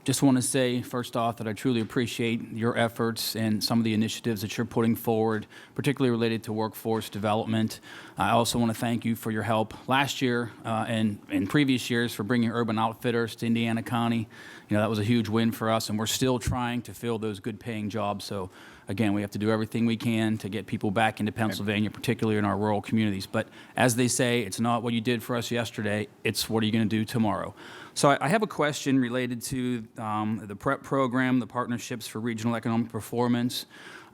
Just want to say, first off, that I truly appreciate your efforts and some of the initiatives that you're putting forward, particularly related to workforce development. I also want to thank you for your help last year and in previous years for bringing Urban Outfitters to Indiana County. You know, that was a huge win for us, and we're still trying to fill those good-paying jobs. So, again, we have to do everything we can to get people back into Pennsylvania, particularly in our rural communities. But as they say, it's not what you did for us yesterday, it's what are you going to do tomorrow. So I have a question related to the PREP program, the Partnerships for Regional Economic Performance.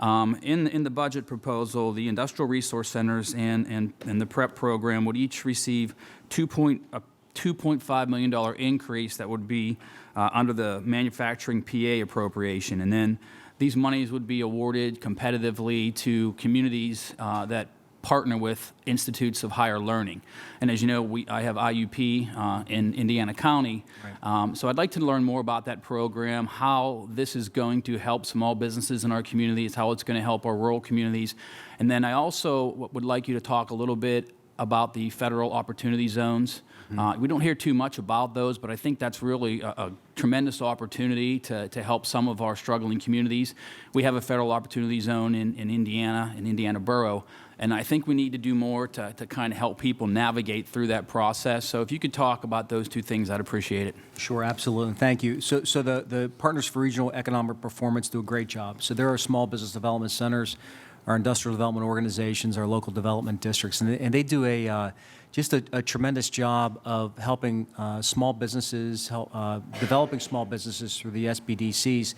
In the budget proposal, the Industrial Resource Centers and the PREP program would each receive $2.5 million increase that would be under the manufacturing PA appropriation. And then these monies would be awarded competitively to communities that partner with institutes of higher learning. And as you know, I have IUP in Indiana County. Right. So I'd like to learn more about that program, how this is going to help small businesses in our communities, how it's going to help our rural communities. And then I also would like you to talk a little bit about the federal opportunity zones. We don't hear too much about those, but I think that's really a tremendous opportunity to help some of our struggling communities. We have a federal opportunity zone in Indiana Borough, and I think we need to do more to kind of help people navigate through that process. So if you could talk about those two things, I'd appreciate it. Sure, absolutely. Thank you. So the Partners for Regional Economic Performance do a great job. So there are small business development centers, our industrial development organizations, our local development districts, and they do just a tremendous job of helping small businesses, developing small businesses through the SBDCs,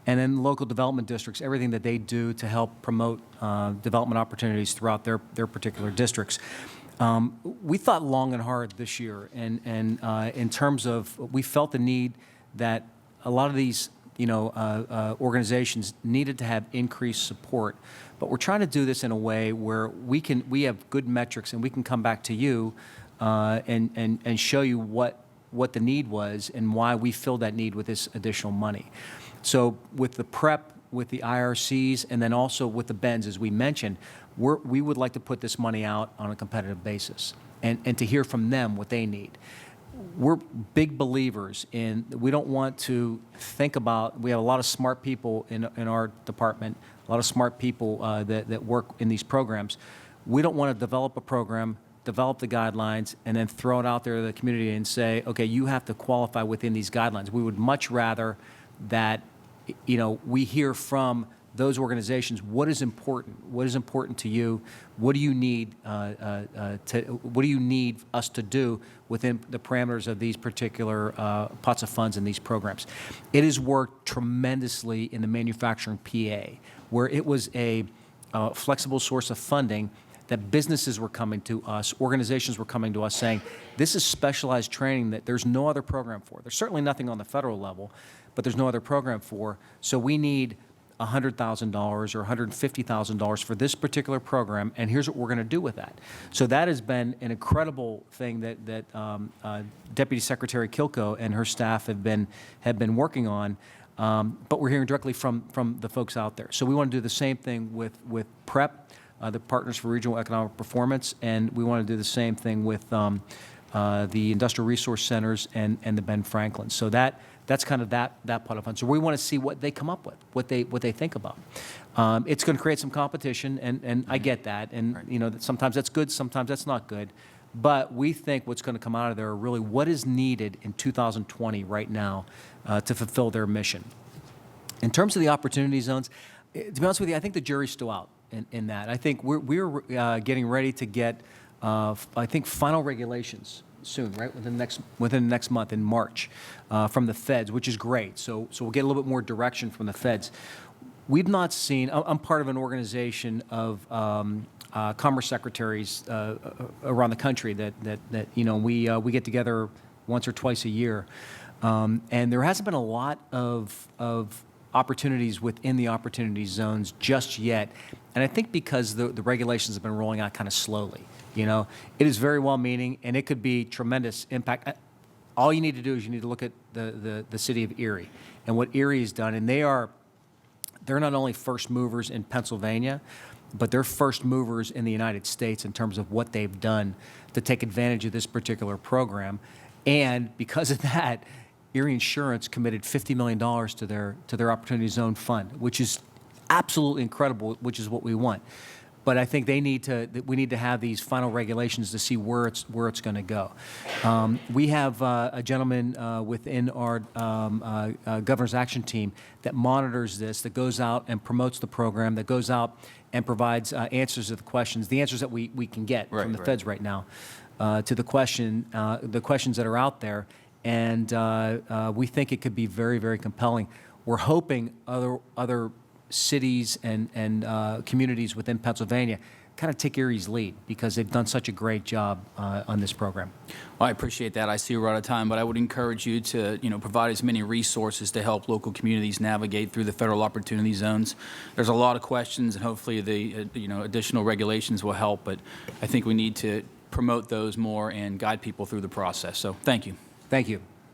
and then local development districts, everything that they do to help promote development opportunities throughout their particular districts. We thought long and hard this year, and in terms of, we felt the need that a lot of these organizations needed to have increased support. But we're trying to do this in a way where we have good metrics, and we can come back to you and show you what the need was and why we filled that need with this additional money. So with the PREP, with the IRCs, and then also with the BENs, as we mentioned, we would like to put this money out on a competitive basis and to hear from them what they need. We're big believers in, we don't want to think about, we have a lot of smart people in our department, a lot of smart people that work in these programs. We don't want to develop a program, develop the guidelines, and then throw it out there to the community and say, okay, you have to qualify within these guidelines. We would much rather that we hear from those organizations what is important to you, what do you need what do you need us to do within the parameters of these particular pots of funds and these programs. It has worked tremendously in the manufacturing PA, where it was a flexible source of funding that businesses were coming to us, organizations were coming to us saying, this is specialized training that there's no other program for. There's certainly nothing on the federal level, but there's no other program for, so we need $100,000 or $150,000 for this particular program, and here's what we're going to do with that. So that has been an incredible thing that Deputy Secretary Kilco and her staff have been working on, but we're hearing directly from the folks out there. So we want to do the same thing with PREP, the Partners for Regional Economic Performance, and we want to do the same thing with the Industrial Resource Centers and the Ben Franklin. So that's kind of that pot of fun. So we want to see what they come up with, what they think about. It's going to create some competition, and I get that. And sometimes that's good, sometimes that's not good. But we think what's going to come out of there are really what is needed in 2020 right now to fulfill their mission. In terms of the opportunity zones, to be honest with you, I think the jury's still out in that. I think we're getting ready to get, I think, final regulations soon, right? Within the next month in March, from the feds, which is great. So we'll get a little bit more direction from the feds. We've not seen. I'm part of an organization of commerce secretaries around the country that we get together once or twice a year, and there hasn't been a lot of opportunities within the opportunity zones just yet. And I think because the regulations have been rolling out kind of slowly. It is very well-meaning, and it could be tremendous impact. All you need to do is you need to look at the city of Erie and what Erie has done. And they're not only first movers in Pennsylvania, but they're first movers in the United States in terms of what they've done to take advantage of this particular program. And because of that, Erie Insurance committed $50 million to their Opportunity Zone Fund, which is absolutely incredible, which is what we want. But I think we need to have these final regulations to see where it's going to go. We have a gentleman within our Governor's Action Team that monitors this, that goes out and promotes the program, that goes out and provides answers to the answers that we can get from the feds right now to the questions that are out there. And we think it could be very, very compelling. We're hoping other cities and communities within Pennsylvania kind of take Erie's lead because they've done such a great job on this program. Well, I appreciate that. I see we're out of time, but I would encourage you to, provide as many resources to help local communities navigate through the federal opportunity zones. There's a lot of questions, and hopefully the, additional regulations will help, but I think we need to promote those more and guide people through the process. So thank you. Thank you.